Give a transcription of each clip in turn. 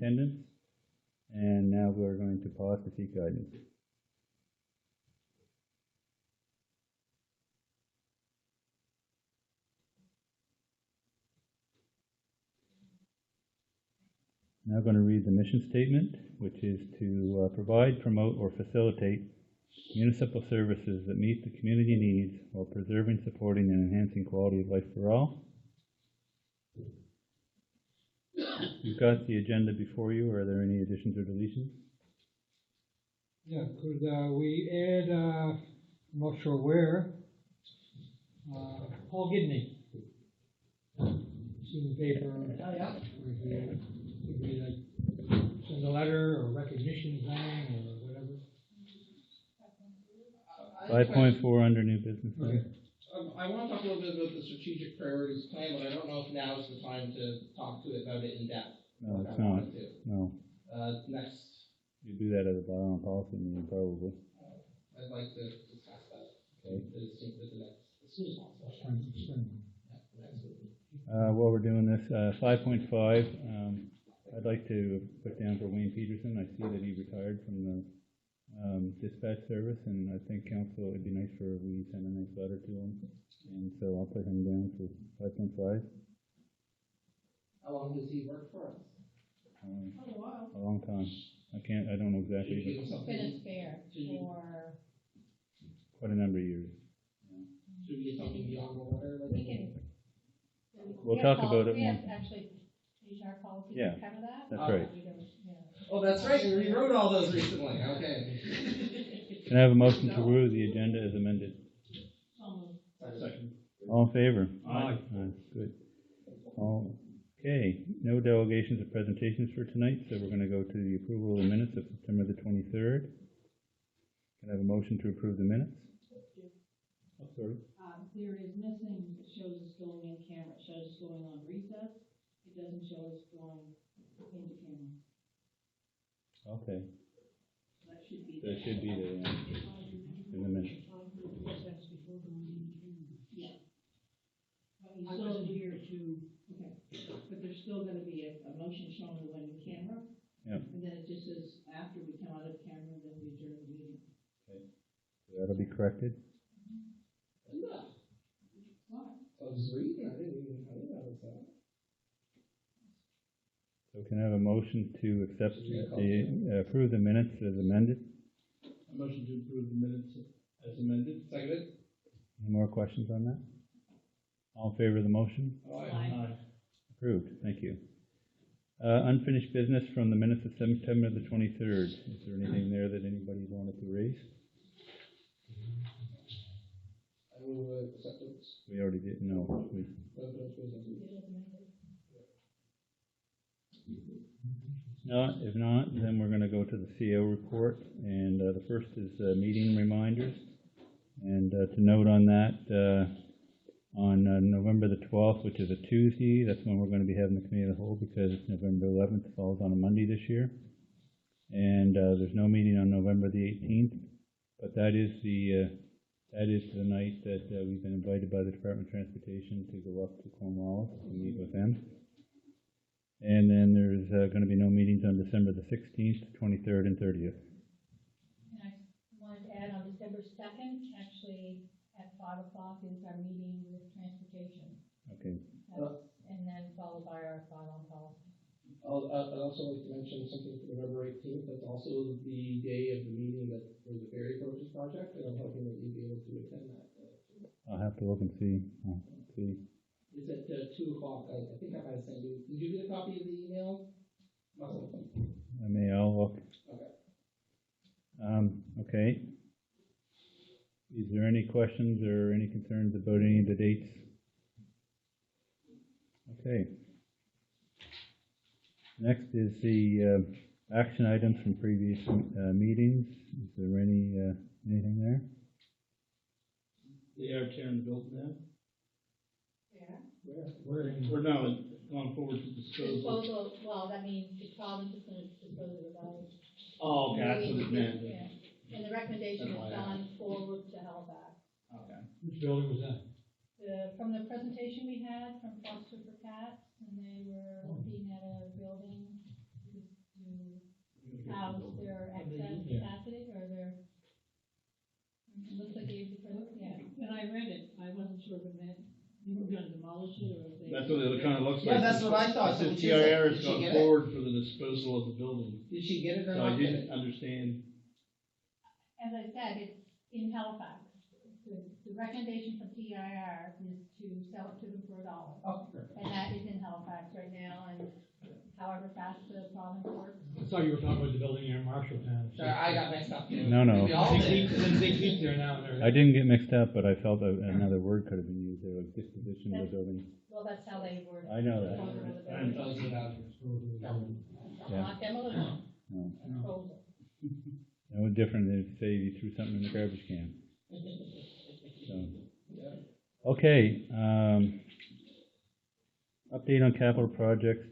attendance. And now we're going to pause to seek guidance. Now I'm going to read the mission statement, which is to provide, promote, or facilitate municipal services that meet the community needs while preserving, supporting, and enhancing quality of life for all. You've got the agenda before you. Are there any additions or deletions? Yeah, could we add, I'm not sure where, Paul Gidney. Seen the paper. Oh, yeah. Could we like send a letter or recognition thing or whatever? 5.4 under new business. Okay. I want to talk a little bit about the strategic priorities plan, but I don't know if now is the time to talk to it about it in depth. No, it's not. No. Next. You do that at a bylaw policy meeting, probably. I'd like to discuss that. Okay. As soon as possible. While we're doing this, 5.5, I'd like to put down for Wayne Peterson. I see that he retired from the dispatch service, and I think council, it'd be nice for we send a nice letter to him, and so I'll put him down for 5.5. How long does he work for us? A long time. I don't know exactly. He's been a spare for quite a number of years. Should we get something beyond the letter? We can. We'll talk about it. We have actually HR policy to cover that. That's right. Oh, that's right. We rewrote all those recently. Okay. Can I have a motion to approve the agenda as amended? Second. All in favor? Aye. Good. Okay. No delegations or presentations for tonight, so we're going to go to the approval of the minutes of September the 23rd. Can I have a motion to approve the minutes? Oh, sorry. There is missing, it shows us going in camera, it shows us going on recess, it doesn't show us going into camera. Okay. That should be There should be there, yeah, in the minutes. Yeah. I wasn't here to, okay, but there's still gonna be a motion showing the one in camera. Yep. And then it just says after we come out of camera, then we adjourn the meeting. Okay. So that'll be corrected. Yeah. I was reading. I didn't even know that was that. So can I have a motion to accept approve the minutes as amended? A motion to approve the minutes as amended. Seconded. Any more questions on that? All in favor of the motion? Aye. Approved. Thank you. Unfinished business from the minutes of September the 23rd. Is there anything there that anybody wanted to raise? I will accept it. We already did. No. No, if not, then we're going to go to the CO report, and the first is meeting reminders. And to note on that, on November the 12th, which is a Tuesday, that's when we're going to be having the committee of the whole, because November 11th falls on a Monday this year. And there's no meeting on November the 18th, but that is the night that we've been invited by the Department of Transportation to go up to Cornwallis to meet with them. And then there's going to be no meetings on December the 16th, 23rd, and 30th. And I wanted to add on December 2nd, actually at 5 o'clock is our meeting with transportation. Okay. And then followed by our bylaw policy. I'd also like to mention something for November 18th. That's also the day of the meeting for the ferry approaches project, and I'm hoping that you'll be able to attend that. I'll have to look and see. It's at 2 o'clock. I think I might have sent you. Did you get a copy of the email? I'll look. Okay. Okay. Is there any questions or any concerns about any of the dates? Okay. Next is the action items from previous meetings. Is there anything there? They are tearing the building down. Yeah. We're now going forward to Disposal, well, that means the province is going to dispose of the bodies. Oh, okay, that's what it meant. Yeah. And the recommendation is gone forward to Halifax. Okay. Which building was that? From the presentation we had from Foster for Cats, and they were looking at a building, that Yeah. capacity, or they're, it looks like they, yeah. When I read it, I wasn't sure if it meant you were gonna demolish it or if they. That's what it kind of looks like. Yeah, that's what I thought. It says So what is it? TIR Did has she gone get it? forward for the disposal of the building. Did she get it or So I not get didn't it? understand. As I said, it's in Halifax. The recommendation from TIR is to sell it to them for $1. Oh, perfect. And that is in Halifax right now, and however fast the province works. I thought you were talking about the building here in Marshalltown. Sorry, I got mixed up too. No, no. We all did. There's a big heap there now. I didn't get mixed up, but I felt that another word could have been used there, like disposition of the building. Well, that's how they word it. I know that. Disposal of the I'm building. Yeah. Not demolition, No, disposal. no different than say you threw something in the garbage can. So, okay, update on capital projects,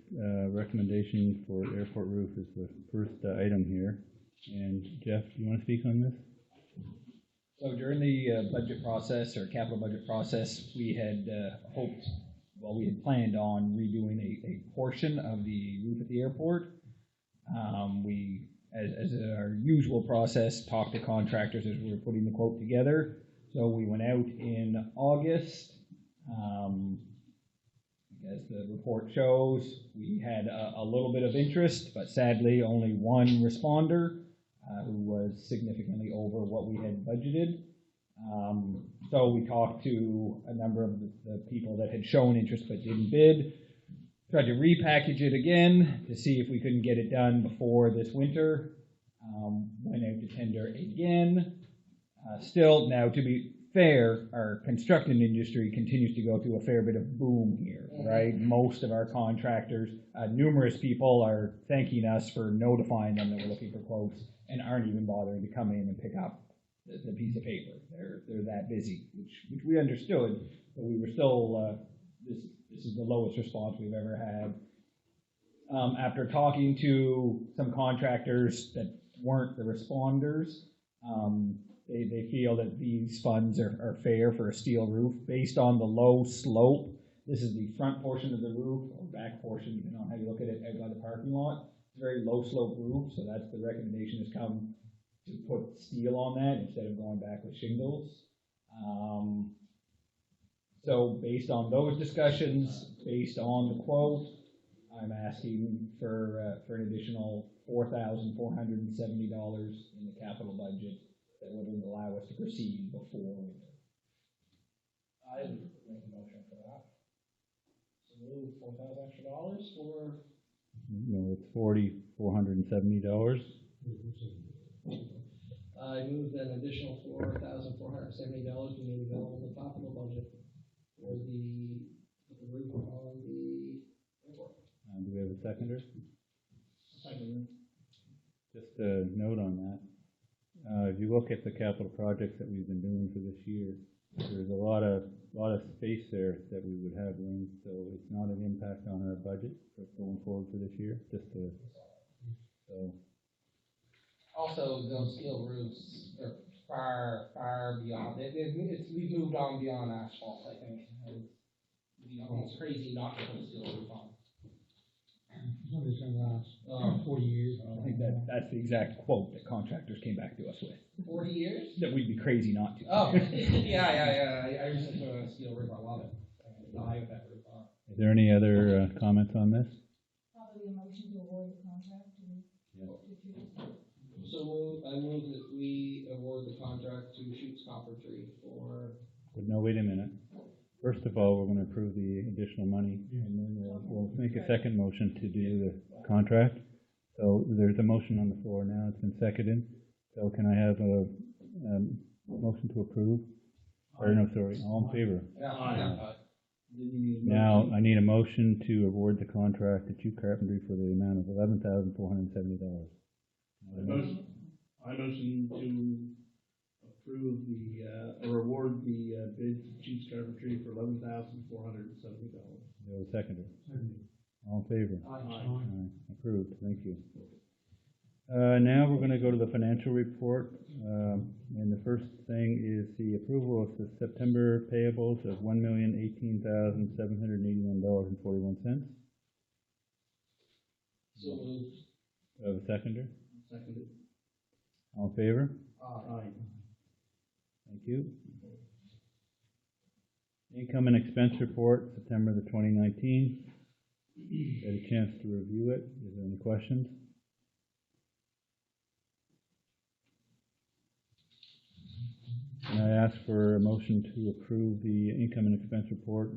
recommendation for airport roof is the first item here. And Jeff, you want to speak on this? So during the budget process or capital budget process, we had we had planned on redoing a portion of the roof at the airport. We, as our usual process, talked to contractors as we were putting the quote together. So we went out in August. As the report shows, we had a little bit of interest, but sadly only one responder who was significantly over what we had budgeted. So we talked to a number of the people that had shown interest but didn't bid, tried to repackage it again to see if we couldn't get it done before this winter. Went out to tender again. Still, now to be fair, our construction industry continues to go through a fair bit of boom here, right? Most of our contractors, numerous people are thanking us for notifying them that we're looking for quotes and aren't even bothering to come in and pick up the piece of paper. They're that busy, which we understood, but we were still, this is the lowest response we've ever had. After talking to some contractors that weren't the responders, they feel that these funds are fair for a steel roof based on the low slope. This is the front portion of the roof, or back portion, depending on how you look at it, out by the parking lot. It's a very low slope roof, so that's the recommendation has come to put steel on that instead of going back with shingles. So based on those discussions, based on the quote, I'm asking for an additional $4,470 in the capital budget that would allow us to proceed before winter. I would make a motion for that. So move $4,000 extra for. No, it's $4,470. I moved an additional $4,470 be made available in the capital budget for the roof on the airport. Do we have a seconder? Second. Just a note on that. If you look at the capital projects that we've been doing for this year, there's a lot of space there that we would have room, so it's not an impact on our budget for going forward for this year. So. Also, those steel roofs are far beyond. We've moved on beyond asphalt, I think. It's crazy not to put a steel roof on. Somebody's gonna last 40 years. I think that's the exact quote that contractors came back to us with, 40 years? that we'd be crazy not to. Oh, yeah. I recently put on a steel roof. I love it. I die with that roof on. Is there any other comments on this? Probably a motion to award the contract to So I move that we award the contract to Shoots Copper Tree for. But no, wait a minute. First of all, we're going to approve the additional money, and then we'll make a second motion to do the contract. So there's a motion on the floor now. It's been seconded. So can I have a motion to approve? Or no, sorry, all in favor? Now, I need a motion to award the contract to Chu Carpentry for the amount of $11,470. I motion to approve or award the bid to Chiefs Carpentry for $11,470. There was a seconder. All in favor? Aye. Approved, thank you. Now we're going to go to the financial report, and the first thing is the approval of the September payables of $1,018,781.41. So moved. Of a seconder? Seconded. All in favor? Aye. Thank you. Income and expense report, September the 2019. Had a chance to review it. Is there any questions? Can I ask for a motion to approve the income and expense report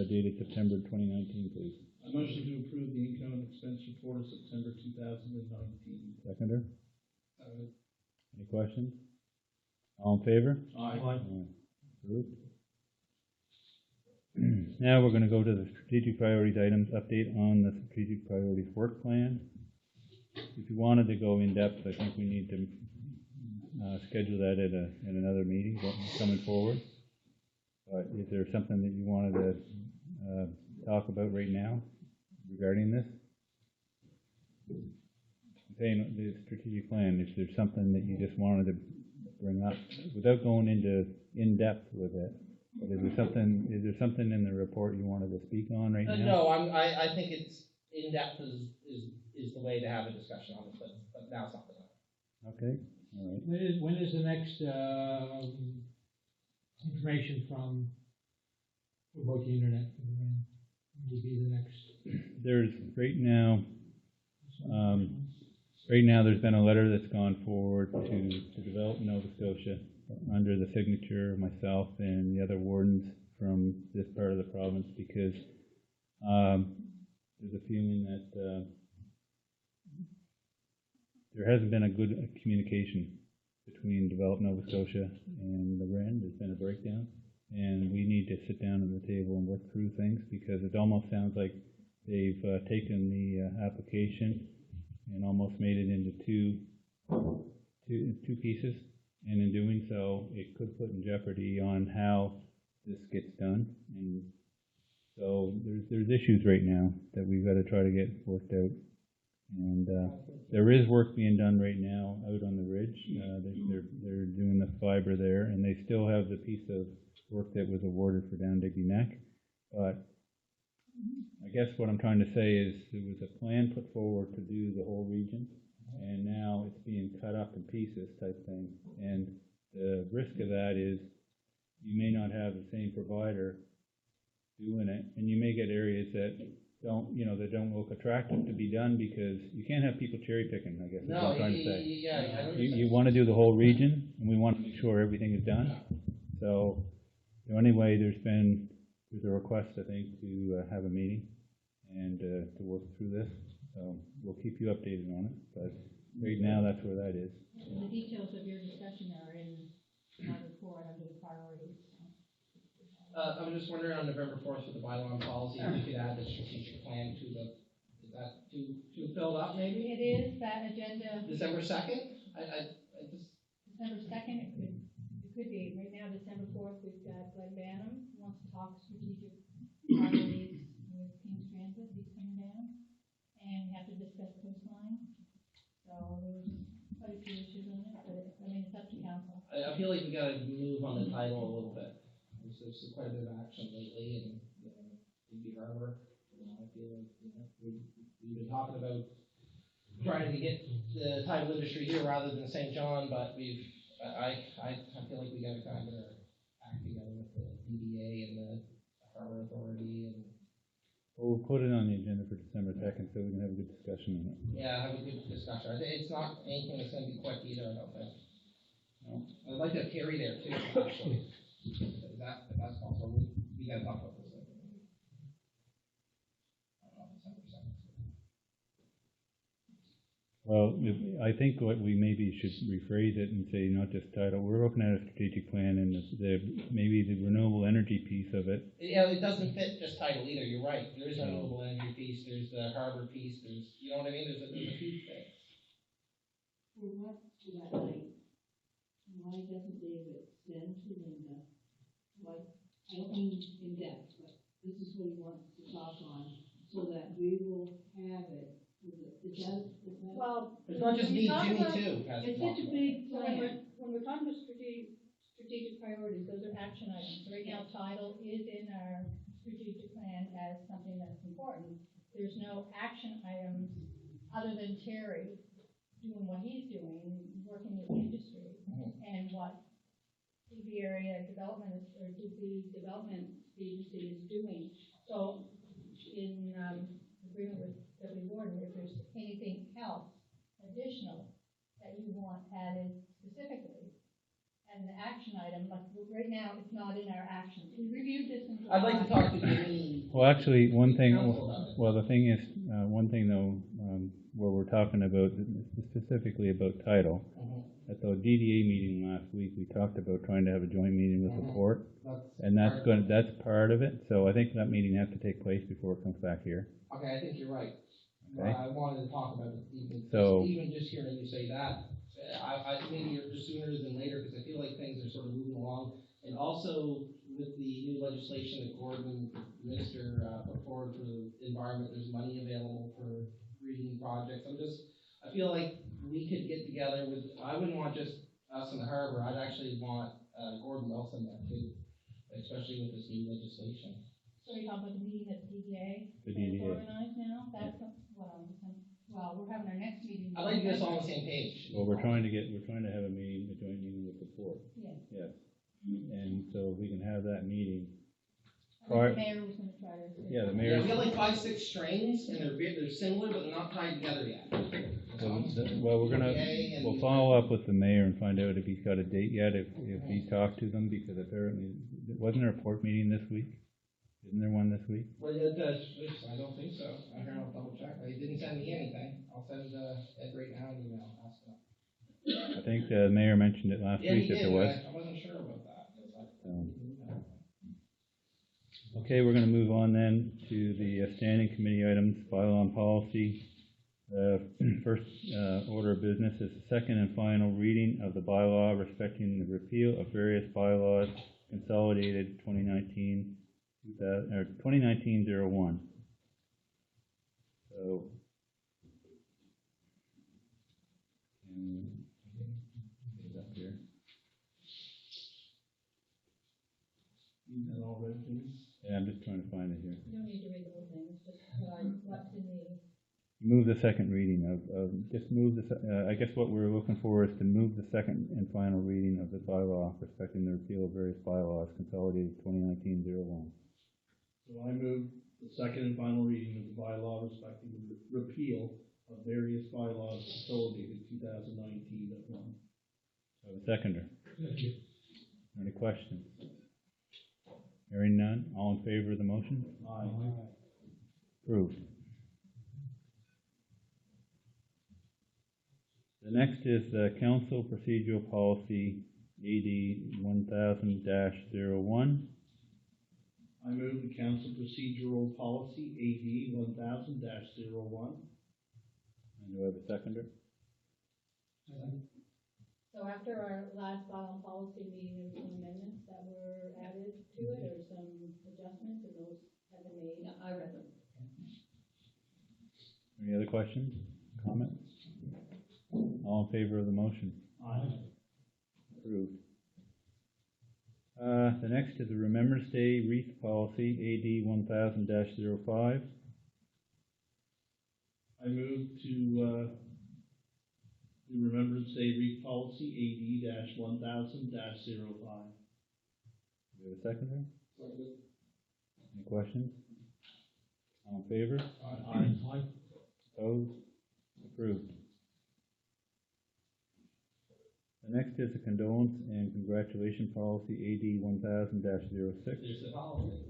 dated September 2019, please? A motion to approve the income and expense report of September 2019. Seconder? Any questions? All in favor? Aye. Approved. Now we're going to go to the strategic priorities items, update on the strategic priorities work plan. If you wanted to go in depth, I think we need to schedule that at another meeting coming forward. But is there something that you wanted to talk about right now regarding this? Saying the strategic plan, is there something that you just wanted to bring up without going into in depth with it? But is there something in the report you wanted to speak on right now? No, I think it's in depth is the way to have a discussion on this, but now's not the time. Okay, all right. When is the next, information from, about the internet? When will be the next? There's right now there's been a letter that's gone forward to develop Nova Scotia under the signature of myself and the other wardens from this part of the province, because there's a feeling that there hasn't been a good communication between Develop Nova Scotia and the REN. There's been a breakdown, and we need to sit down at the table and work through things, because it almost sounds like they've taken the application and almost made it into two pieces, and in doing so, it could put in jeopardy on how this gets done. And so there's issues right now that we've got to try to get worked out. And there is work being done right now out on the ridge. They're doing the fiber there, and they still have the piece of work that was awarded for down Digby Neck. But I guess what I'm trying to say is there was a plan put forward to do the whole region, and now it's being cut up in pieces type thing. And the risk of that is you may not have the same provider doing it, and you may get areas that don't look attractive to be done, because you can't have people cherry picking, I guess is what I'm trying to say. You want to do the whole region, and we want to make sure everything is done. So anyway, there's a request, I think, to have a meeting and to work through this. So we'll keep you updated on it, but right now that's where that is. And the details of your discussion are in my report under the priorities. I was just wondering on November 4th with the bylaw and policy, if you could add the strategic plan to the, is that too filled up maybe? It is, that agenda, December 2nd? I just, December 2nd, it could be. Right now, December 4th, we've got Glenn Banham, who wants to talk strategic priorities with King's Transit, he's coming down. And we have to discuss coastline. So there's quite a few issues on it, but it's up to council. I feel like we gotta move on the title a little bit. There's quite a bit of action lately, and Digby Harbor, I feel like, we've been talking about trying to get the title industry here rather than St. John, but I feel like we gotta kind of act together with the DBA and the Harbor Authority, and Well, we'll put it on the agenda for December 2nd so we can have a good discussion on it. yeah, have a good discussion. I think it's not anything that's gonna be quick either, I don't think. No. I'd like to have Terry there too, actually. If that's possible, we gotta talk about this later. I don't know if December 2nd. Well, I think what we maybe should rephrase it and say not just title. We're looking at a strategic plan, and maybe the renewable energy piece of it. Yeah, it doesn't fit just title either, you're right. There is a renewable energy piece, there's the harbor piece, there's, you know what I mean, there's a few things. For what, for that night, why doesn't David send to Linda, like, I don't mean in depth, but this is what he wants to talk on, so that we will have it. Is that? Well, It's not just me, Jimmy too. has to It's talk such a about it. big so plan. when we're talking about strategic priorities, those are action items. Right now, title is in our strategic plan as something that's important. There's no action items other than Terry doing what he's doing, working with industry, and what Digby area development is, or Digby Development Agency is doing. So, in, agreement with W. Warden, if there's anything else additional that you want added specifically, as an action item, like right now, it's not in our actions. We reviewed this in July. I'd like to talk to Jimmy. Well, actually, one thing, Council about it. well, the thing is, one thing though, where we're talking about, specifically about title, at the DDA meeting last week, we talked about trying to have a joint meeting with the port, and that's part of it, so I think that meeting has to take place before it comes back here. Okay, I think you're right. Okay. I wanted to talk about it So- even just hearing you say that, I maybe you're sooner than later, because I feel like things are sort of moving along. And also with the new legislation that Gordon, Minister, put forward for the environment, there's money available for green projects. I feel like we could get together with, I wouldn't want just us in the harbor, I'd actually want, Gordon Wilson there too, especially with this new legislation. So you're talking about the meeting at the DDA? The that's DDA. organized now? That's, well, we're having our next meeting. I'd like to get us all on the same page. Well, we're trying to have a meeting, a joint meeting with the port. Yes. Yes. And so if we can have that meeting. I think the mayor was gonna try to. Yeah, the Yeah, mayor. we got like 5, 6 strains, and they're similar, but they're not tied together yet. Well, we'll follow up with the mayor and find out if he's got a date yet, if he talked to them, because apparently, wasn't there a port meeting this week? Isn't there one this week? Well, yeah, I don't think so. I'll double check. They didn't send me anything. I'll send, Ed right now an email, ask him. I think the mayor mentioned it last Yeah, week he that did, there was. I wasn't sure about that. 'Cause Okay, we're gonna move on then to the standing committee items, bylaw and policy. First, order of business is the second and final reading of the bylaw respecting the repeal of various bylaws consolidated 2019-01. So, get it up here. And all read, please. Yeah, I'm just trying to find it here. You don't need to read the whole thing, it's just, what's in the. Move the second reading just move I guess what we're looking for is to move the second and final reading of the bylaw respecting the repeal of various bylaws consolidated 2019-01. So I move the second and final reading of the bylaw respecting the repeal of various bylaws consolidated 2019-01. So a seconder. Thank you. Any questions? Hearing none, all in favor of the motion? Aye. Approved. The next is the council procedural policy AD 1000-01. I move the council procedural policy AD 1000-01. And do I have a seconder? So after our last bylaw policy meeting, there were some amendments that were added to it, or some adjustments, and those have been made. I read them. Any other questions, comments? All in favor of the motion? Aye. Approved. The next is the Remembrance Day wreath policy AD 1000-05. I move to the Remembrance Day wreath policy AD 1000-05. Do we have a seconder? Any questions? All in favor? Aye. Opposed? Approved. The next is the condolence and congratulation policy AD 1000-06. There's the holiday.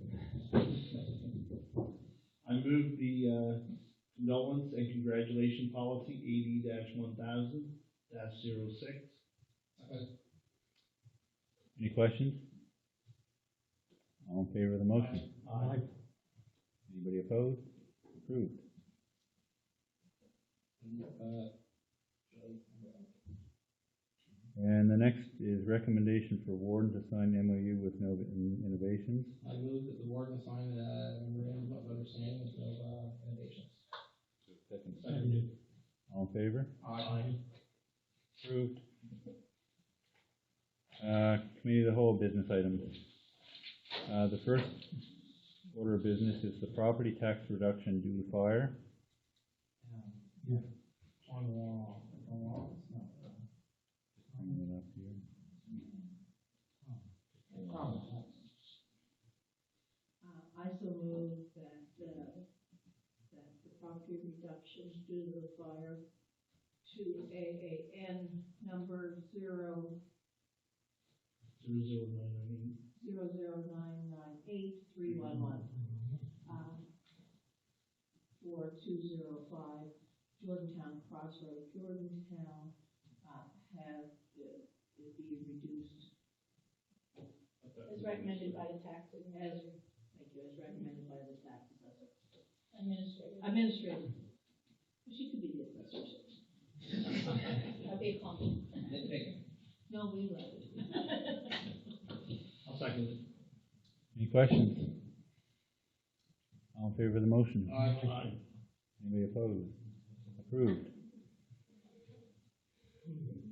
I move the condolence and congratulation policy AD 1000-06. Okay. Any questions? All in favor of the motion? Aye. Anybody opposed? Approved. And the next is recommendation for warden to sign MOU with Nova Innovations. I move that the warden sign a memorandum of understanding with Nova Innovations. Second. All in favor? Aye. Approved. Committee of the whole business items. The first order of business is the property tax reduction due to fire. On donations due to the fire to AAN number 00998. 00998-311, for 205 Jordantown Crossroad. Jordantown, have, it be reduced As recommended by the tax as, administrator. thank you, as recommended by the tax assessor. Administrator. She could be the assessor. That'd be a compliment. No, we love it. I'll second it. Any questions? All in favor of the motion? Aye. Anybody opposed? Approved.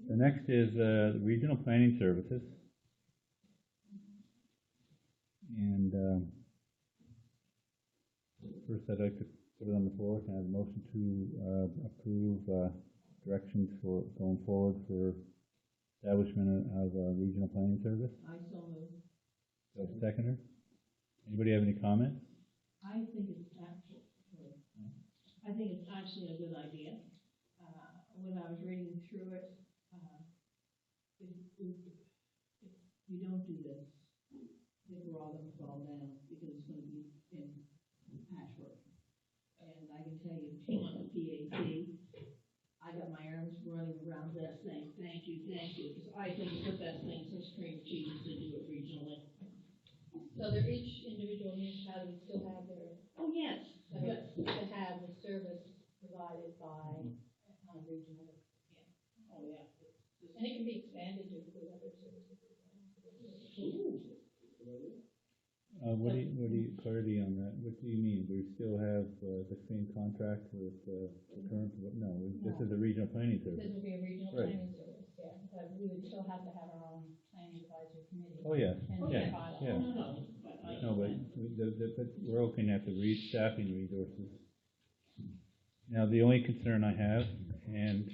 The next is, Regional Planning Services. And, first I'd like to put it on the floor, can I have a motion to, approve, directions for, going forward for establishment of a Regional Planning Service? I so move. Do I have a seconder? Anybody have any comments? I think it's actually a good idea. When I was reading through it, if we don't do this, I think we're all gonna fall down because it's gonna be in patchwork. And I can tell you, being on the PAC, I got my arms running around that thing, thank you, because I think it's the best thing since cream cheese to do it regionally. So they're each individual municipality still have their, Oh, yes, but to have the service provided by on a regional. oh, yeah. And it can be expanded to include other services. What do you, clarity on that, what do you mean? We still have, the same contract with, the current, no, this is a regional planning This service. would be a regional Right. planning service, yeah, but we would still have to have our own planning advisory committee. Oh, yeah, And yeah, bylaw. yeah. No, but I. No, but we're looking at the staffing resources. Now, the only concern I have, and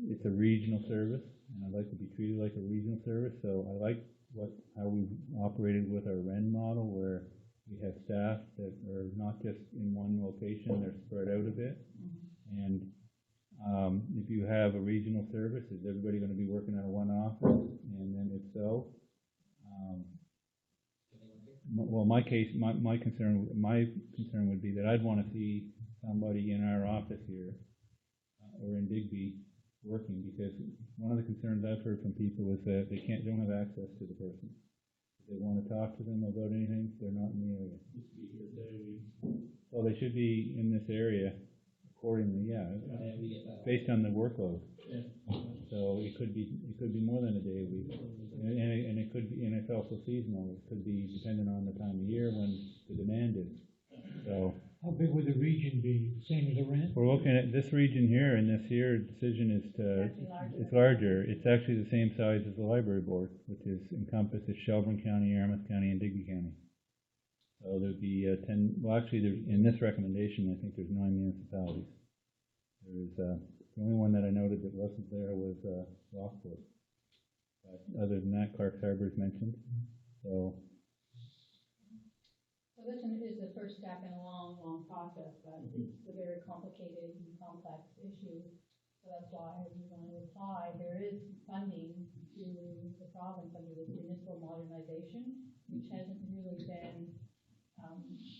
it's a regional service, and I'd like to be treated like a regional service, so I like how we operated with our REN model, where we have staff that are not just in one location, they're spread out a bit. And, if you have a regional service, is everybody gonna be working out of one office? And then if so, well, my concern would be that I'd wanna see somebody in our office here, or in Digby, working, because one of the concerns I've heard from people is that they don't have access to the person. If they wanna talk to them about anything, they're not in the area. Just be here daily. Well, they should be in this area accordingly, yeah, We get that. based on the workload. Yeah. So it could be more than a day a week. And it could be, and it's also seasonal, it could be dependent on the time of year when the demand is. So, How big would the region be, same as the rent? we're looking at this region here, and this here decision is it's larger. It's actually the same size as the library board, which encompasses Shelburne County, Yarmouth County, and Digby County. So there'd be 10, well, actually, in this recommendation, I think there's 9 municipalities. There's, the only one that I noted that wasn't there was, Rockport. But other than that, Clark's Harbor is mentioned, so. So this one is the first step in a long, long process, but it's a very complicated and complex issue. So that's why we want to apply. There is funding to the province under the municipal modernization, which hasn't really been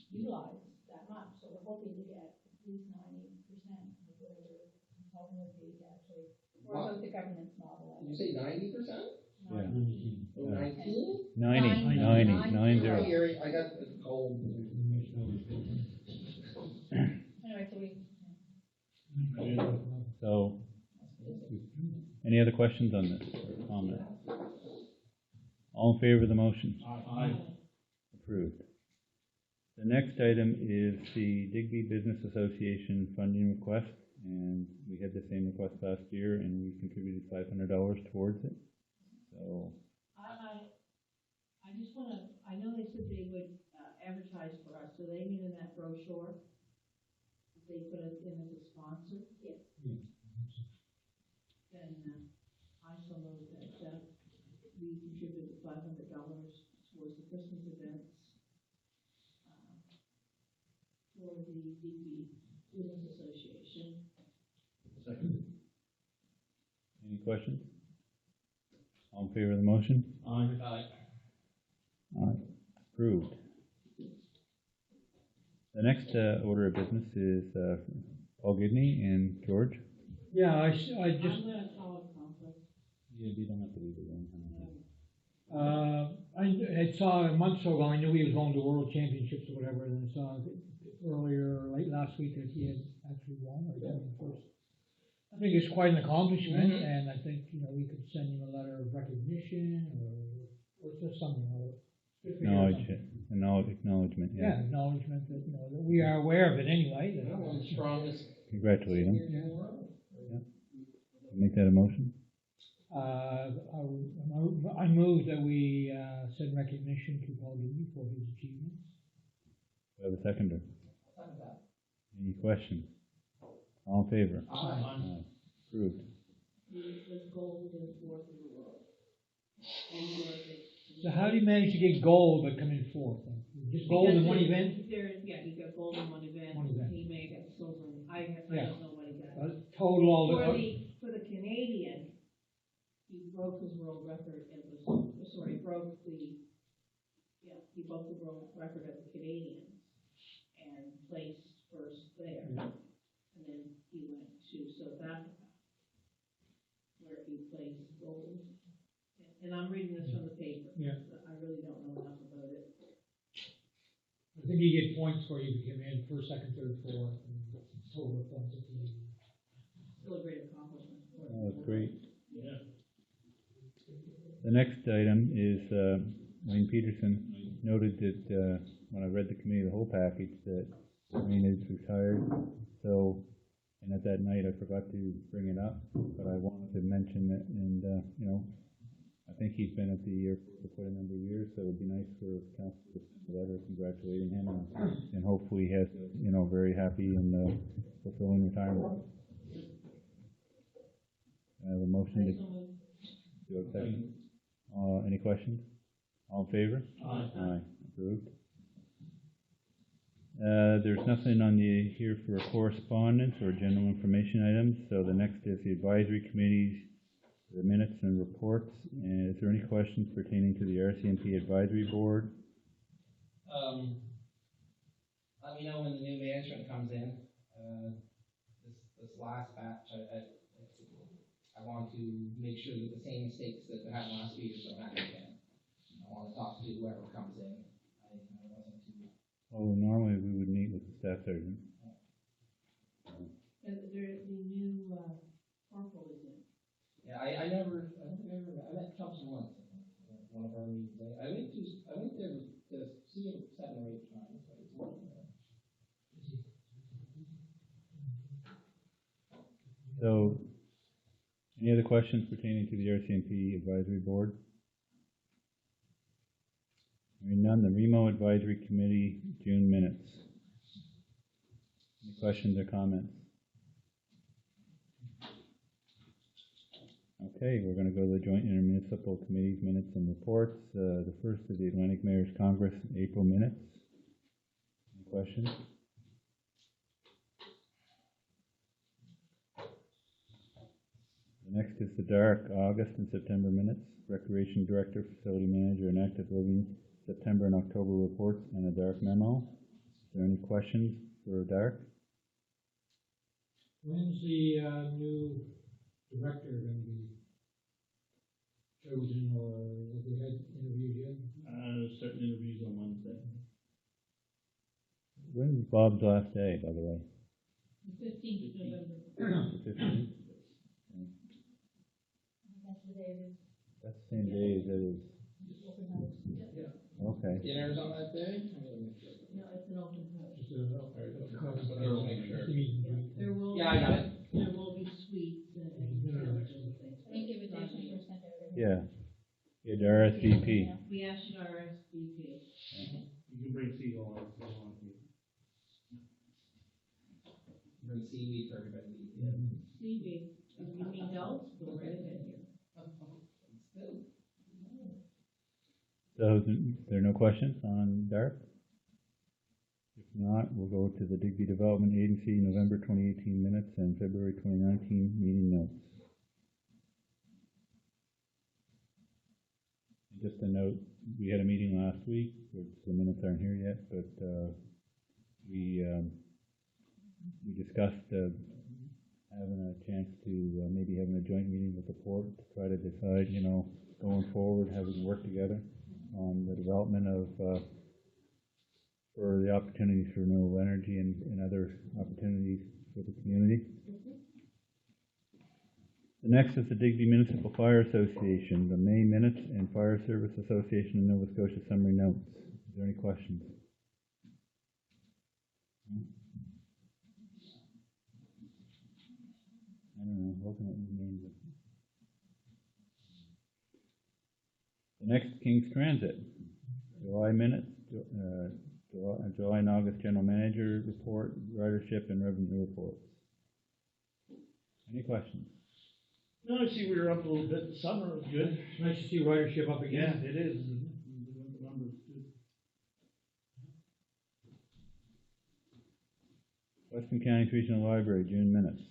utilized that much. So we're hoping to get at least 90% of whatever consultant would be actually, or about the governance model. Did you say 90%? Yeah. Or 19? 90. I got the cold. Anyway, so we, So, any other questions on this, or comments? All in favor of the motion? Aye. Approved. The next item is the Digby Business Association funding request, and we had the same request last year, and we contributed $500 towards it. So, I just wanna, I know they said they would, advertise for us, so they mean in that brochure, they put us in as a sponsor? Yes. Then, I so move that, we contribute $500 towards the Christmas events, for the Digby Business Association. recognition. Second. Any questions? All in favor of the motion? Aye. Aye. Approved. The next order of business is Paul Gidney and George. Yeah, I just, I'm gonna call a conflict. Yeah, you don't have to leave the room. I had saw a month or so ago, I knew he was going to World Championships or whatever, and I saw earlier, late last week, that he had actually won or came in first. I think it's quite an accomplishment, and I think, you know, we could send him a letter of recognition, or just something, or. good for you or something. Acknowledgement, Yeah, yeah. acknowledgement that, you know, that we are aware of it anyway, that. One of the strongest Congratulate him. seniors in the world. Make that a motion. I move that we, send recognition to Paul Digby for his achievements. Do I have a seconder? Second that. Any questions? All in favor? Aye. Approved. He was gold in fourth in the world. And he was So how do you manage to get gold but come in fourth? Just gold in one Because event? yeah, he got gold in one event. One event. He may have got silver, I Yeah. don't know what he got. Total all For the Canadian, he broke his world record and he broke the world record of the Canadians and placed first there. Yeah. And then he went to South Africa, where he placed gold. And I'm reading this from the paper. Yeah. I really don't know enough about it. I think you get points for you to come in first, second, third, fourth, and total points at the end. Still a great accomplishment. Oh, that's great. Yeah. The next item is Wayne Peterson noted that when I read the committee of the whole package that Wayne is retired. So, and at that night I forgot to bring it up, but I wanted to mention it. And you know, I think he's been at the airport for quite a number of years, so it'd be nice for council to send a letter congratulating him, and hopefully he has you know very happy and fulfilling retirement. I have a motion to. Do a second. Any questions? All in favor? Aye. Aye. Approved. There's nothing on here for correspondence or general information items, so the next is the advisory committees, the minutes and reports. And is there any questions pertaining to the RCMP advisory board? Let me know when the new management comes in. This last batch, I want to make sure that the same mistakes that happened last few years don't happen again. I want to talk to whoever comes in. I wasn't too. Oh, normally we would meet with the staff sergeant. And the new, corporal is in. Yeah, I met Thompson once, I think, at one of our meetings. I went there to see him 7 or 8 times, but it's more than that. So, any other questions pertaining to the RCMP advisory board? Hearing none, the REMO advisory committee June minutes. Any questions or comments? Okay, we're going to go to the joint intermunicipal committees minutes and reports. The first is the Atlantic Mayors Congress April minutes. Any questions? The next is the dark August and September minutes, Recreation Director, Facility Manager, and Active Living September and October reports, and a dark memo. Is there any questions for dark? When's the, new director gonna be chosen, or have we had interviews yet? Certain interviews on Wednesday. When's Bob's last day, by the way? The 15th of November. The 15th? That's the day it is. That's the same day as it is. Open house. Okay. Dinner's on that day? No, it's an open house. Just I'll make sure. There will. Yeah, I got it. There will be sweets and things. I think invitations were sent out. Yeah. Yeah, the RSVP. We asked you to RSVP. You can bring Seagull on if you want to. Bring seaweed for everybody. Seaweed, you mean adults? Go right ahead here. Still. So, is there no questions on dark? If Not, we'll go to the Digby Development Agency, November 2018 minutes and February 2019 meeting notes. Just a note, we had a meeting last week, which the minutes aren't here yet, but we discussed having a chance to maybe having a joint meeting with the port to try to decide, going forward, how we can work together on the development of for the opportunities for renewable energy and other opportunities for the community. The next is the Digby Municipal Fire Association, the May minutes and Fire Service Association of Nova Scotia summary notes. Is there any questions? I don't know, looking at these names. The next, King's Transit, July minutes, July and August General Manager report, ridership and revenue reports. Any questions? No, I see we were up a little bit. The summer was good. It's nice to see ridership up Yeah, again. it is. The numbers good. Western Counties Regional Library, June minutes.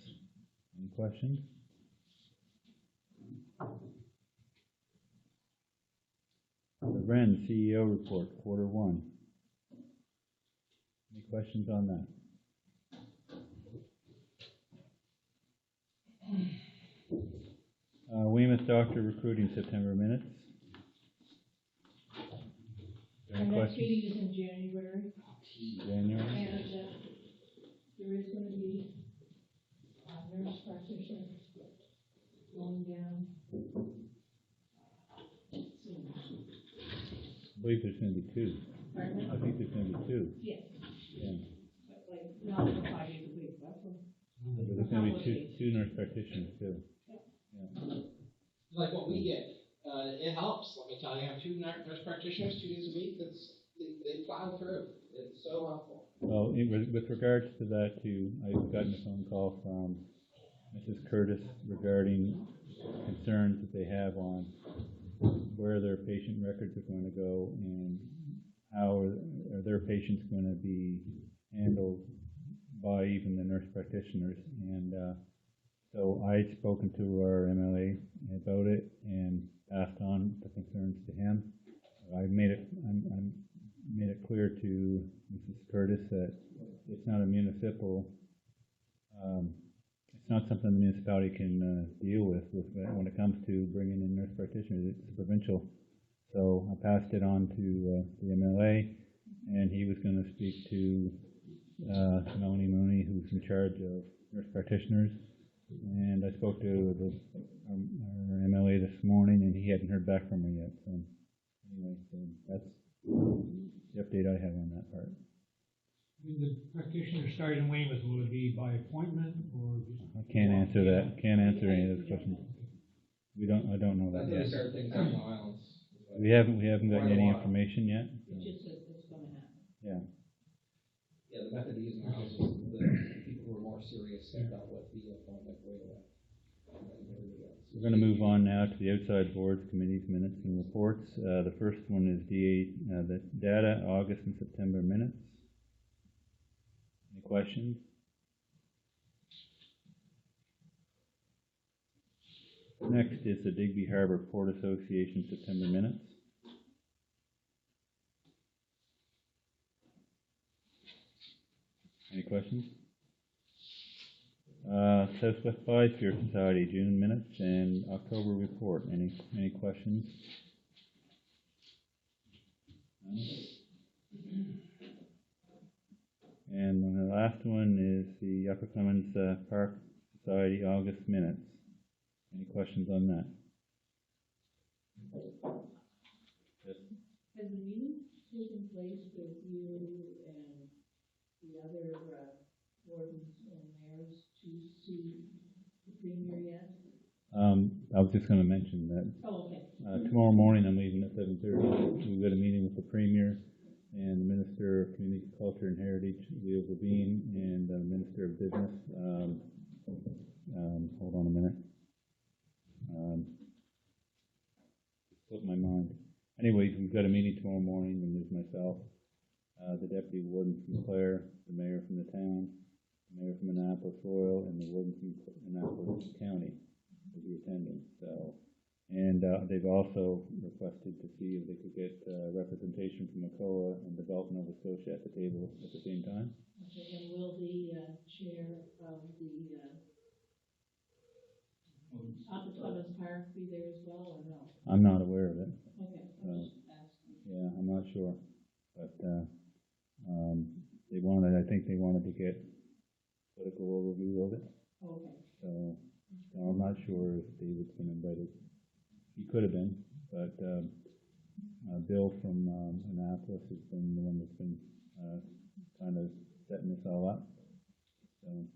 Any questions? The Wren CEO report, quarter one. Any questions on that? Weymouth Doctor recruiting September minutes. Our Any next questions? meeting is in January, January? and there is gonna be nurse practitioner going down soon. I believe there's gonna be two. Pardon? I think there's gonna be two. Yes, Yeah. but like, not for 5 days a week, that's what. But there's gonna be two nurse practitioners too. Like what we get, it helps, let me tell you, I have two nurse practitioners 2 days a week, they plow through, it's so helpful. Well, with regards to that too, I've gotten a phone call from Mrs. Curtis regarding concerns that they have on where their patient records are going to go and how are their patients going to be handled by even the nurse practitioners. And so I'd spoken to our MLA about it and passed on the concerns to him. I made it clear to Mrs. Curtis that it's not a municipal, it's not something the municipality can deal with when it comes to bringing in nurse practitioners. It's provincial. So I passed it on to the MLA, and he was going to speak to Melanie Mooney, who's in charge of nurse practitioners. And I spoke to our MLA this morning, and he hadn't heard back from her yet. So anyway, so that's the update I have on that part. When the practitioner started in Weymouth, will it be by appointment or just? I can't answer that. Can't answer any of those questions. I don't know That's that when we yet. started things on the islands. We haven't gotten any information yet. It's just that it's gonna happen. Yeah. Yeah, the method of using the house was the people who were more serious that dealt with the appointment right away. We're going to move on now to the outside boards, committees, minutes, and reports. The first one is the data, August and September minutes. Any questions? Next is the Digby Harbor Port Association September minutes. Any questions? Southwest Biosphere Society, June minutes and October report. Any questions? No? And the last one is the Upper Clemens Park Society, August minutes. Any questions on that? Yes. Has the meeting taken place with you and the other wardens and mayors to see the premier yet? I was just going to mention that Oh, okay. tomorrow morning I'm leaving at 7:30. We've got a meeting with the Premier and the Minister of Community Culture and Heritage, Leo Levine, and the Minister of Business. Hold on a minute. Slipped my mind. Anyways, we've got a meeting tomorrow morning, and there's myself. the deputy warden from Clare, the mayor from the town, the mayor from Annapolis Royal, and the warden from Annapolis County will be attending, so. And, they've also requested to see if they could get, representation from Macoa and the Belt Nova Scotia at the table at the same time. Okay, and will the, chair of the, Upper Park be there as well, or no? I'm not aware of it. Okay, I'll just ask. Yeah, I'm not sure, but, they wanted, I think they wanted to get political overview of it, Okay. so I'm not sure if David's been invited. He could have been, but, Bill from, Annapolis has been the one that's been, kind of setting this all up, so.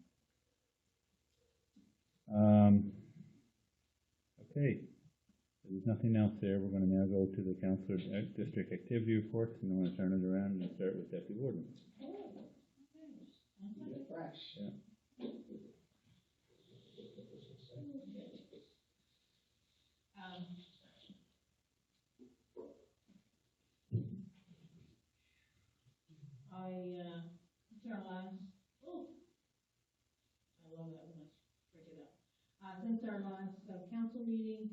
Okay, there's nothing else there. We're gonna now go to the councillor district activity reports, and I'm gonna turn it around and start with deputy warden. Fresh. Yeah. Since our last, I love that when I break it up. Since our last, council meeting,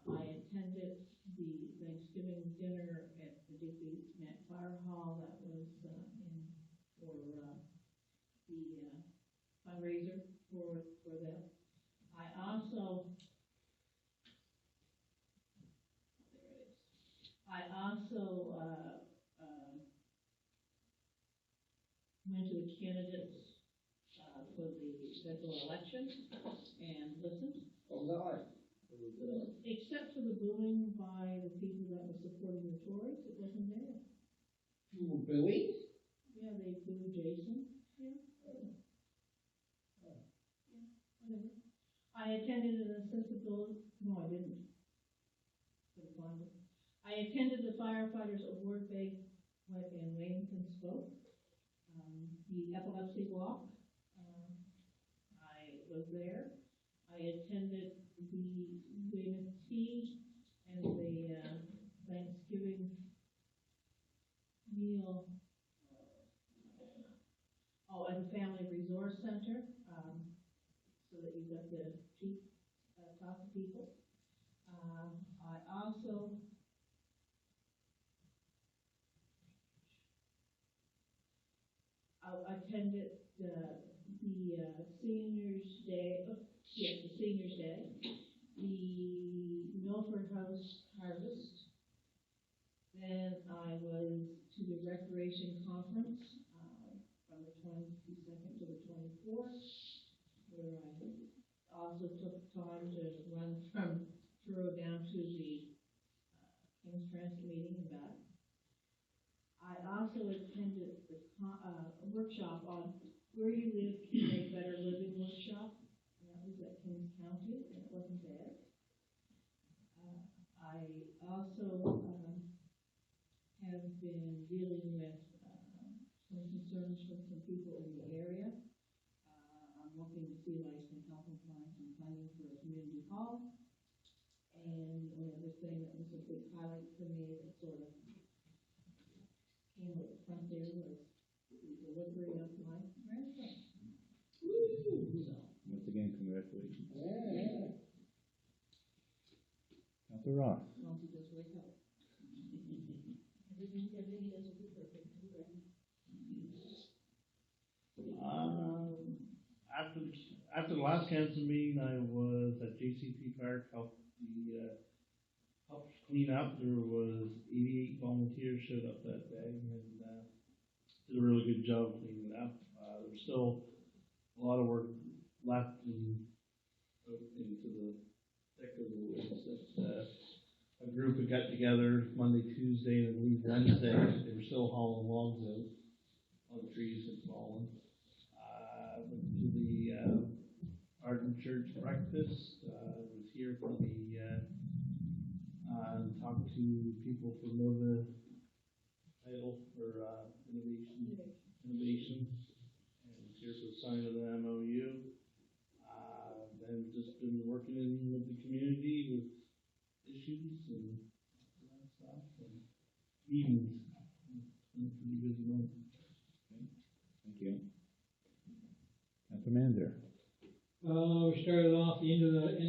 I attended the Thanksgiving dinner at the Digby Fire Hall that was, for the fundraiser for them. I also, there it is. I also, went to the candidates, for the federal election and listened. What was that like? Except for the booing by the people that were supporting the Tories, it wasn't there. You were booing? Yeah, they booed Jason. Yeah. Whatever. I attended an accessibility, no, I didn't. Couldn't find it. I attended the firefighters award banquet in Wellington spoke. The epilepsy walk, I was there. I attended the Weymouth Tea and the, Thanksgiving meal, at the Family Resource Center, so that you got to talk to people. I also attended the Seniors Day, the Seniors Day, the Milford House Harvest. Then I was to the Recreation Conference, from the 22nd to the 24th, where I also took time to run from Truro down to the King's Transit meeting and back. I also attended the a workshop on where you live can make better living workshop, and that was at Kings County, and it wasn't there. I also have been dealing with some concerns from some people in the area. I'm looking to see if I can help them find some funding for a community hall. And one other thing that was a big highlight for me that sort of came at the front there was the delivery of my grandson. So, Once again, congratulations. Yeah. Councillor Ross. as long as he does wake up. Everything does will be perfect. After the last council meeting, I was at JCP Park, helped clean up. There was 88 volunteers showed up that day, and did a really good job cleaning it up. There's still a lot of work left into the thick of the woods. A group had got together Monday, Tuesday, and leave Wednesday. They were still hauling logs out. All the trees had fallen. Went to the Arden Church breakfast. Was here for the talked to people for Nova title for innovation, and was here for the sign of the MOU. Then just been working in with the community with issues and that stuff, and meetings. been a pretty busy month. Thank you. Council Manager. We started off the end of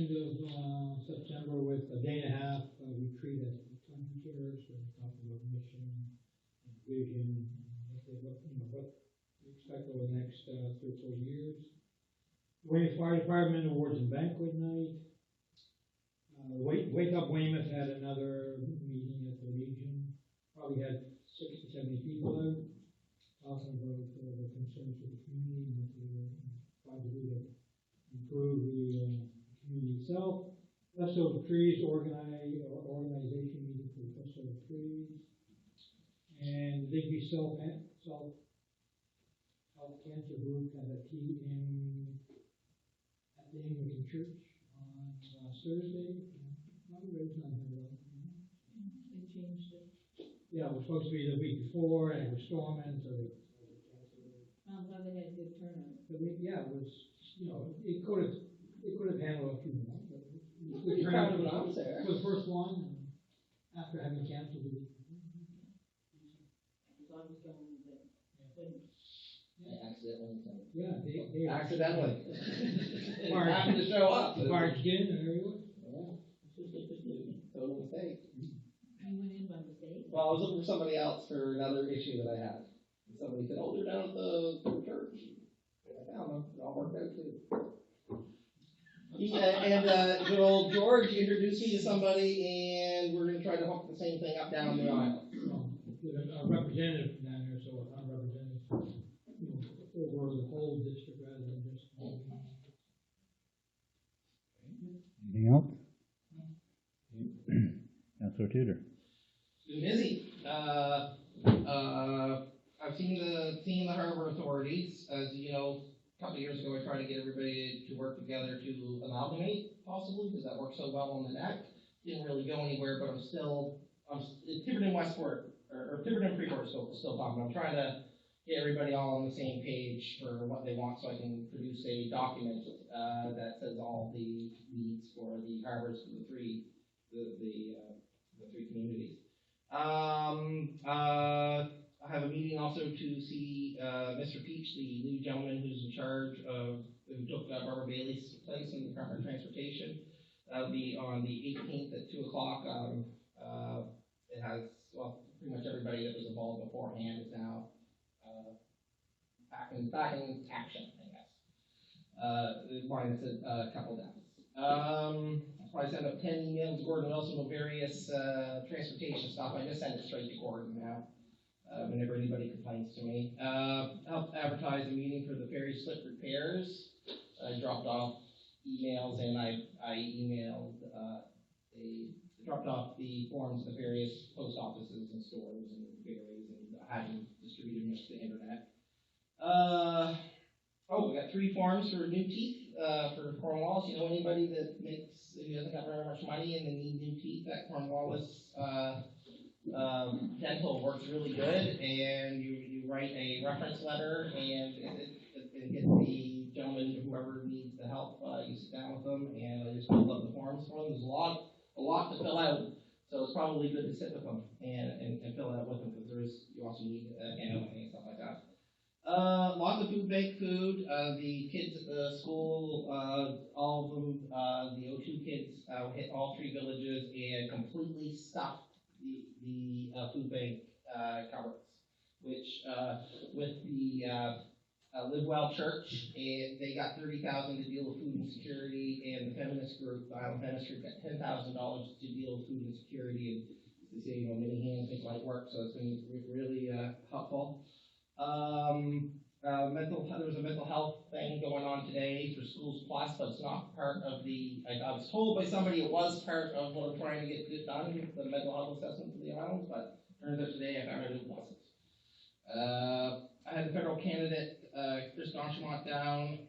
September with a day and a half retreat at the Clinton Church, where we talked about mission and vision, what we expect over the next 3 or 4 years. Weymouth Fire Department Awards and Banquet Night. Wake Up Weymouth had another meeting at the Legion. Probably had 60, 70 people out, talking about the concerns of the community and what they're trying to do to improve the community itself. Festival of Trees organization meeting for the Festival of Trees. And the Digby Self Health Cancer Group had a tea at the Anglican Church on Thursday. There's nothing about it. They changed it. Yeah, it was supposed to be the week before, and it was storming, so they canceled it. I'm glad they had a good turnout. But yeah, it was, it could have handled a few more, but it was Pretty good proud turnout of it, I was there. for the first one, and after having canceled the week. As long as going that, couldn't. Accidentally. Yeah, they Accidentally. It March. happened to show up. barged in, and there he was. Yeah. Total mistake. You went in by mistake? Well, I was looking for somebody else for another issue that I had. And somebody said, oh, they're down at the church. I found them. It all worked out too. Good old George introduced me to somebody, and we're going to try to hook the same thing up down the aisle. With a representative from down there, so a representative, over the whole district rather than just. Anything else? Councilor Tudor. Been busy. I've seen the harbor authorities. As you know, a couple of years ago, I tried to get everybody to work together to amalgamate, possibly, because that worked so well on the neck. Didn't really go anywhere, but Tiverton Westport, or Tiverton Freeport still talking. I'm trying to get everybody all on the same page for what they want, so I can produce a document that says all the needs for the harbors for the three communities. I have a meeting also to see Mr. Peach, the new gentleman who's in charge of, who took Barbara Bailey's place in the Department of Transportation. That'll be on the 18th at 2 o'clock. It has, well, pretty much everybody that was involved beforehand is now back in action, I guess. Minus a couple deaths. I'll probably send up 10 emails to Gordon Wilson with various transportation stuff. I just send it straight to Gordon now. Whenever anybody complains to me. Helped advertise a meeting for the ferry slip repairs. I dropped off emails, and I emailed, dropped off the forms to various post offices and stores and ferries, and had them distributed to the internet. We got 3 forms for new teeth for Cornwallis. You know anybody who doesn't have very much money and they need new teeth? That Cornwallis dental works really good, and you write a reference letter and get the gentleman, whoever needs the help, you sit down with them and I just fill up the forms for them. There's a lot to fill out, so it's probably good to sit with them and fill it out with them, because you also need and stuff like that. Lots of food bank food. The kids at the school, all of them, the O2 kids hit all 3 villages and completely stuffed the food bank cupboards, which with the Live Well Church, and they got $30,000 to deal with food insecurity, and the feminist group, the Island Feminist Group, got $10,000 to deal with food insecurity, and they say, many hands make light work, so it's been really helpful. There was a mental health thing going on today for Schools Plus, but it's not part of the, I was told by somebody it was part of what I'm trying to get done, the mental health assessment for the islands, but turns out today I found out it wasn't. I had the federal candidate, Chris Nonchalant, down.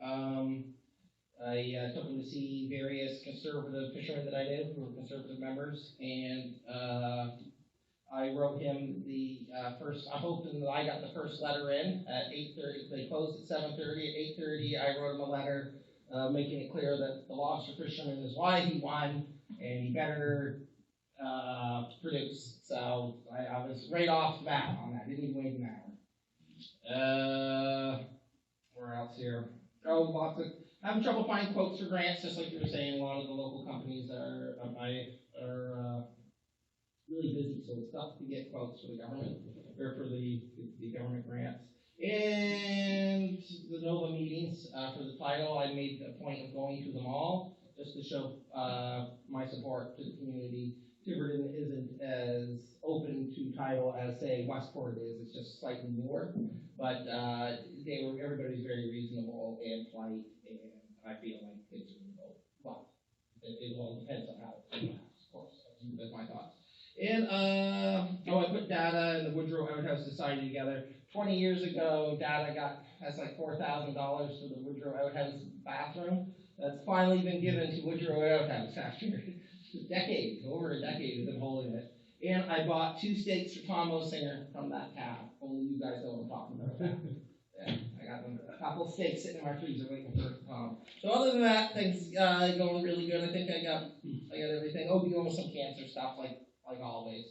I took him to see various conservative fishermen that I knew who were conservative members, and I wrote him the first, I'm hoping that I got the first letter in at 8:30. They closed at 7:30. At 8:30, I wrote him a letter making it clear that the lobster fisherman is why he won, and he better produce. So I was right off the bat on that, didn't even wait an hour. Where else here? Oh, lots of, having trouble finding quotes for grants, just like you were saying, a lot of the local companies are really busy, so it's tough to get quotes for the government, or for the government grants. And the NOVA meetings, for the title, I made a point of going to them all, just to show, my support to the community. Tiverton isn't as open to title as, say, Westport is, it's just slightly newer, but, everybody's very reasonable and polite, and I feel like it's, well, it all depends on how it's done, of course, that's my thoughts. And, I put data and the Woodrow Outhouse Society together. 20 years ago, data has like $4,000 for the Woodrow Outhouse bathroom. That's finally been given to Woodrow Outhouse after over a decade of them holding it. And I bought 2 steaks for Tom Osinger from that town. Only you guys know what I'm talking about that. Yeah, I got a couple steaks sitting in my freezer waiting for Tom. So other than that, things going really good. I think I got everything. Oh, dealing with some cancer stuff like always,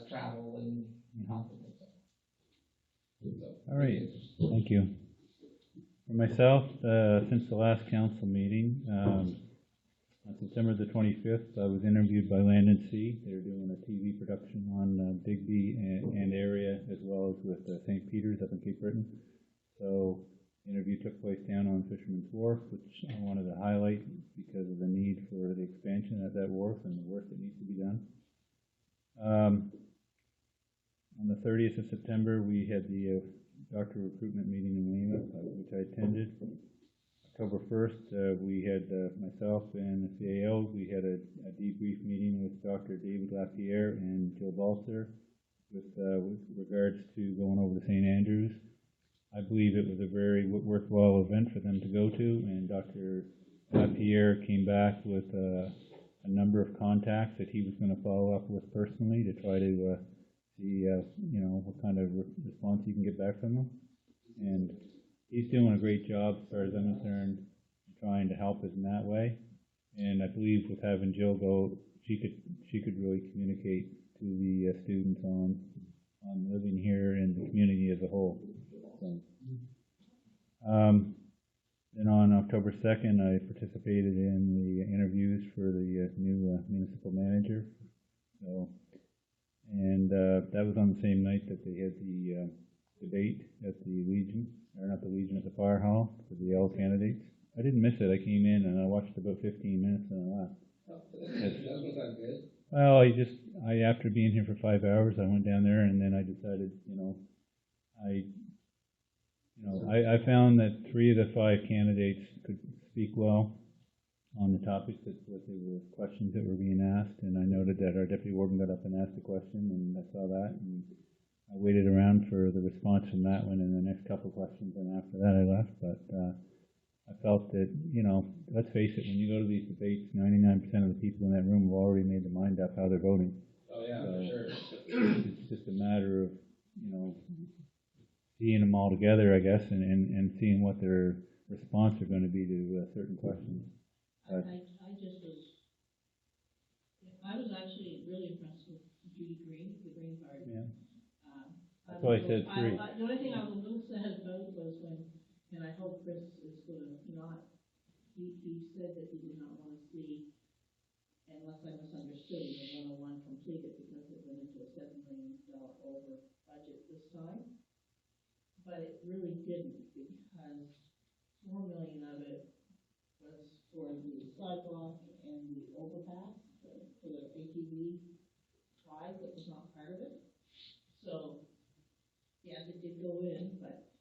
travel and hospitals. All right, thank you. For myself, since the last council meeting, on September the 25th, I was interviewed by Land and Sea. They're doing a TV production on Digby and area, as well as with St. Peter's up in Cape Breton. So the interview took place down on Fisherman's Wharf, which I wanted to highlight because of the need for the expansion at that wharf and the work that needs to be done. On the 30th of September, we had the doctor recruitment meeting in Weymouth, which I attended. October 1st, we had myself and the CAO, we had a debrief meeting with Dr. David Lapierre and Jill Balser with regards to going over to St. Andrews. I believe it was a very worthwhile event for them to go to, and Dr. Lapierre came back with a number of contacts that he was going to follow up with personally to try to see, what kind of response he can get back from them. And he's doing a great job, as far as I'm concerned, trying to help us in that way. And I believe with having Jill go, she could really communicate to the students on living here and the community as a whole. So, then on October 2nd, I participated in the interviews for the new municipal manager. So, and that was on the same night that they had the debate at the Legion, or not the Legion, at the Fire Hall for the L candidates. I didn't miss it. I came in and I watched about 15 minutes and I left. That was that good. Well, after being here for 5 hours, I went down there and then I decided, I found that 3 of the 5 candidates could speak well on the topics that they were questions that were being asked, and I noted that our deputy warden got up and asked a question, and I saw that, and I waited around for the response from that one and the next couple of questions, and after that I left. But I felt that, let's face it, when you go to these debates, 99% of the people in that room have already made their mind up how they're voting. Oh yeah, So for sure. it's just a matter of, seeing them all together, I guess, and seeing what their response are going to be to certain questions. I was actually really impressed with Judy Green, the Green Party. Yeah. That's why I said 3. The only thing I was a little sad about was when, and I hope Chris is going to not, he said that he did not want to see, unless I misunderstood, the 101 completed because it went into a $7 million over budget this time. But it really didn't, because $4 million of it was for the sidewalk and the overpass, for the ATV ride that was not part of it. So, yes, it did go in, but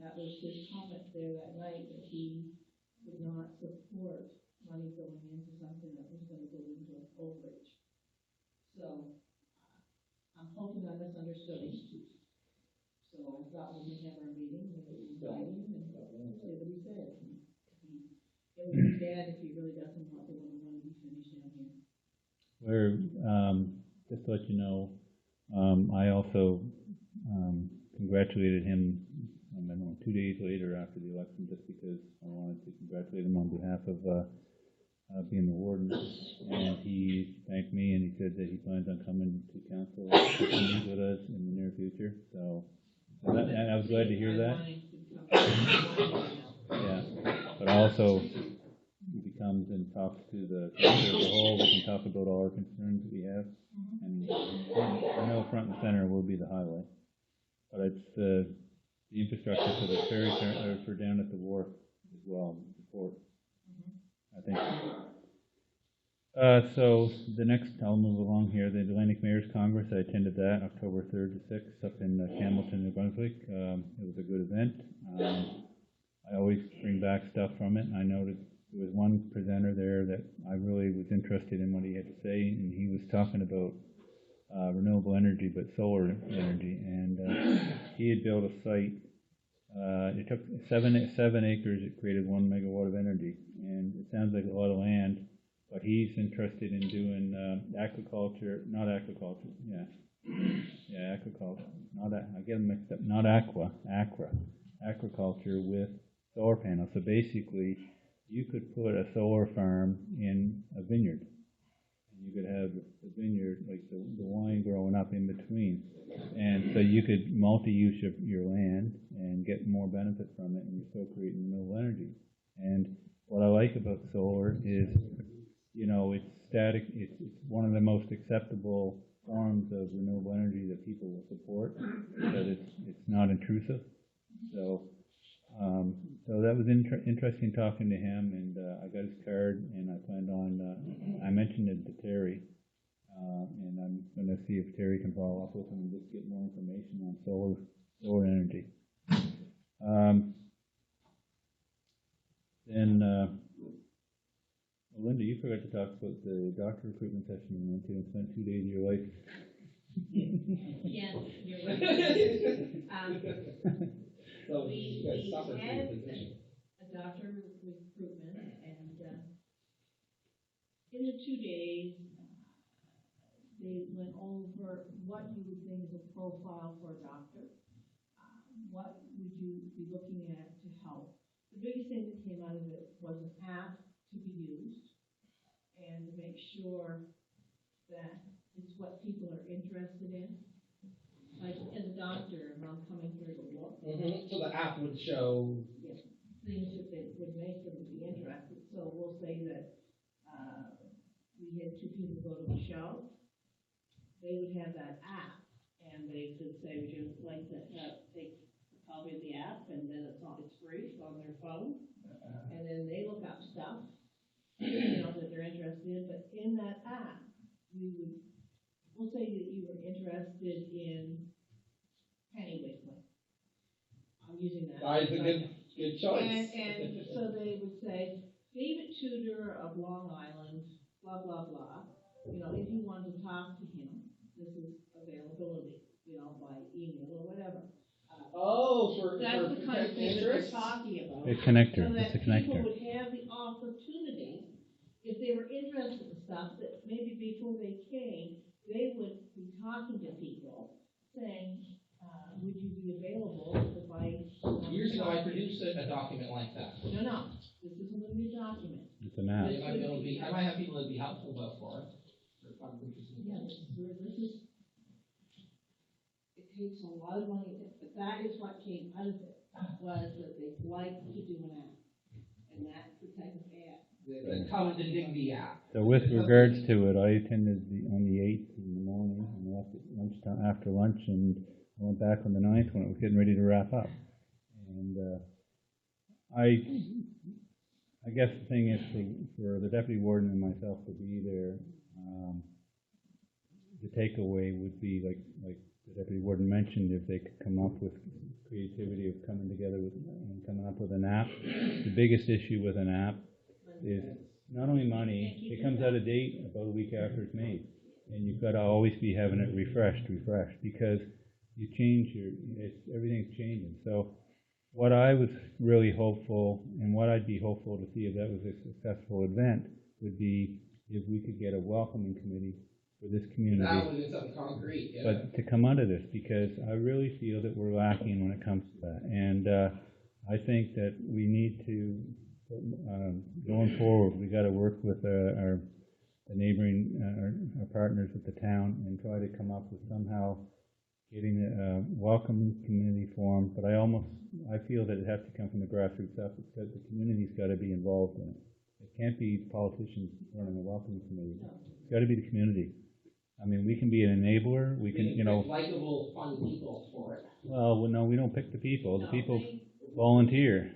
that was his comment there that night, that he would not support money going into something that was going to go into an overage. So, I'm hoping I misunderstood him. So I thought when we have our meeting, we would invite him and say what he said. It would be bad if he really doesn't want the 101 to be finished down here. Just to let you know, I also congratulated him, I don't know, 2 days later after the election, just because I wanted to congratulate him on behalf of being the warden, and he thanked me, and he said that he plans on coming to council to meet with us in the near future, so and I was glad to hear that. Yeah, but also, if he comes and talks to the committee as a whole, we can talk about all our concerns that we have. And I know front and center will be the highway, but it's the infrastructure for the ferry, for down at the wharf as well, the port, I think. So the next, I'll move along here, the Atlantic Mayors Congress, I attended that October 3rd to 6th up in Campbellton, New Brunswick. It was a good event. I always bring back stuff from it, and I noted there was one presenter there that I really was interested in what he had to say, and he was talking about renewable energy, but solar energy, and he had built a site. It took 7 acres, it created 1 megawatt of energy, and it sounds like a lot of land, but he's interested in doing aquaculture, not aquaculture, yeah, aquaculture, I get them mixed up, not aquaculture with solar panels. So basically, you could put a solar farm in a vineyard. You could have the vineyard, like the wine growing up in between. And so you could multi-use your land and get more benefit from it, and you're still creating renewable energy. And what I like about solar is, you know, it's static, it's one of the most acceptable forms of renewable energy that people will support, because it's not intrusive. So so that was interesting talking to him, and I got his card, and I planned on, I mentioned it to Terry, and I'm going to see if Terry can follow up with him and just get more information on solar energy. Then, Linda, you forgot to talk about the doctor recruitment session you went to and spent 2 days of your life. Yes, you're right. So We you guys suffered for had your position. a doctor recruitment, and in the 2 days, they went over what you would think is a profile for a doctor. What would you be looking at to help? The biggest thing that came out of it was an app to be used, and to make sure that it's what people are interested in. Like, as a doctor, if I'm coming here to look, So the app would show. things that would make them be interested. So we'll say that, we had 2 people go to a show. They would have that app, and they could say, would you like to take a copy of the app, and then it's free, it's on their phone. And then they look up stuff, you know, that they're interested in, but in that app, we'll say that you were interested in penny wiggling. I'm using that. That is a good choice. And so they would say, David Tudor of Long Island, blah, blah, blah. You know, if you wanted to talk to him, this is availability, you know, by email or whatever. That's the kind of thing that we're talking about. A connector, So that it's a connector. people would have the opportunity, if they were interested in stuff, that maybe before they came, they would be talking to people, saying, would you be available if I... Years ago, I produced a document like that. No, this isn't going to be a document. It's an app. I might have people that'd be helpful for it. Yeah, it takes a lot of money, but that is what came out of it, was that they like to do an app, and that's the type of app. The come to Digby app. So with regards to it, I attended on the 8th in the morning, and left at lunchtime, after lunch, and I went back on the 9th when it was getting ready to wrap up. And I guess the thing is for the deputy warden and myself to be there, the takeaway would be like the deputy warden mentioned, if they could come up with creativity of coming together and coming up with an app. The biggest issue with an app is not only money, it comes out of date about a week after it's made, and you've got to always be having it refreshed, because you change everything's changing. So what I was really hopeful, and what I'd be hopeful to see if that was a successful event, would be if we could get a welcoming committee for this community. That would be something concrete, yeah. But to come out of this, because I really feel that we're lacking when it comes to that. And I think that we need to going forward, we gotta work with, the neighboring, our partners with the town and try to come up with somehow getting a welcome community forum, but I feel that it has to come from the grassroots up, because the community's gotta be involved in it. It can't be politicians running a welcome committee. It's gotta be the community. I mean, we can be an enabler, we can, you know, Likeable, fun people for it. well, no, we don't pick the people, the people volunteer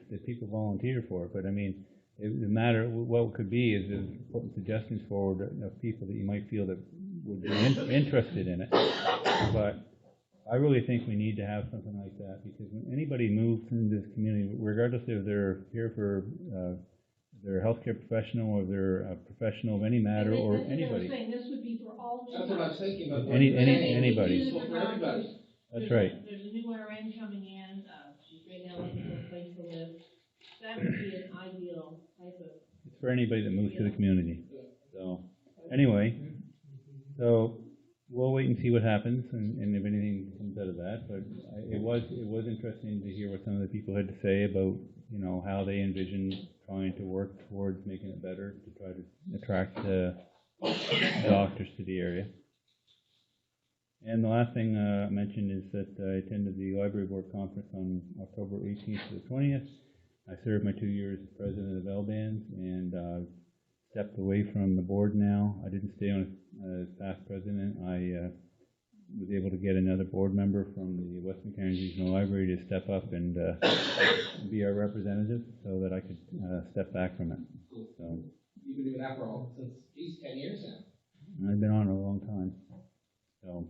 for it, but I mean, the matter, what it could be is putting suggestions forward of people that you might feel that would be interested in it. But I really think we need to have something like that, because when anybody moves into this community, regardless if they're here for, they're a healthcare professional, or they're a professional of any matter, And or that's what I was anybody. saying, this would be for all. That's what I was thinking, but. Anybody. Use it For everybody. That's right. There's a new RN coming in, she's right now looking for a place to live. That would be an ideal type of. It's for anybody that moves to the community. So, anyway, so we'll wait and see what happens, and if anything comes out of that. But it was interesting to hear what some of the people had to say about, you know, how they envision trying to work towards making it better to try to attract doctors to the area. And the last thing I mentioned is that I attended the library board conference on October 18th to the 20th. I served my 2 years as president of LBANS, and stepped away from the board now. I didn't stay on as past president. I was able to get another board member from the Western Canada Regional Library to step up and be our representative, so that I could step back from it. So You've been doing that for since, geez, 10 years now. I've been on it a long time. So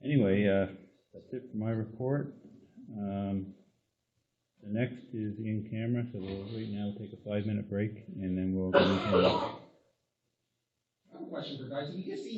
anyway, that's it for my report. The next is in camera, so we'll right now take a 5-minute break, and then we'll go into. I have a question for you guys. Have you guys seen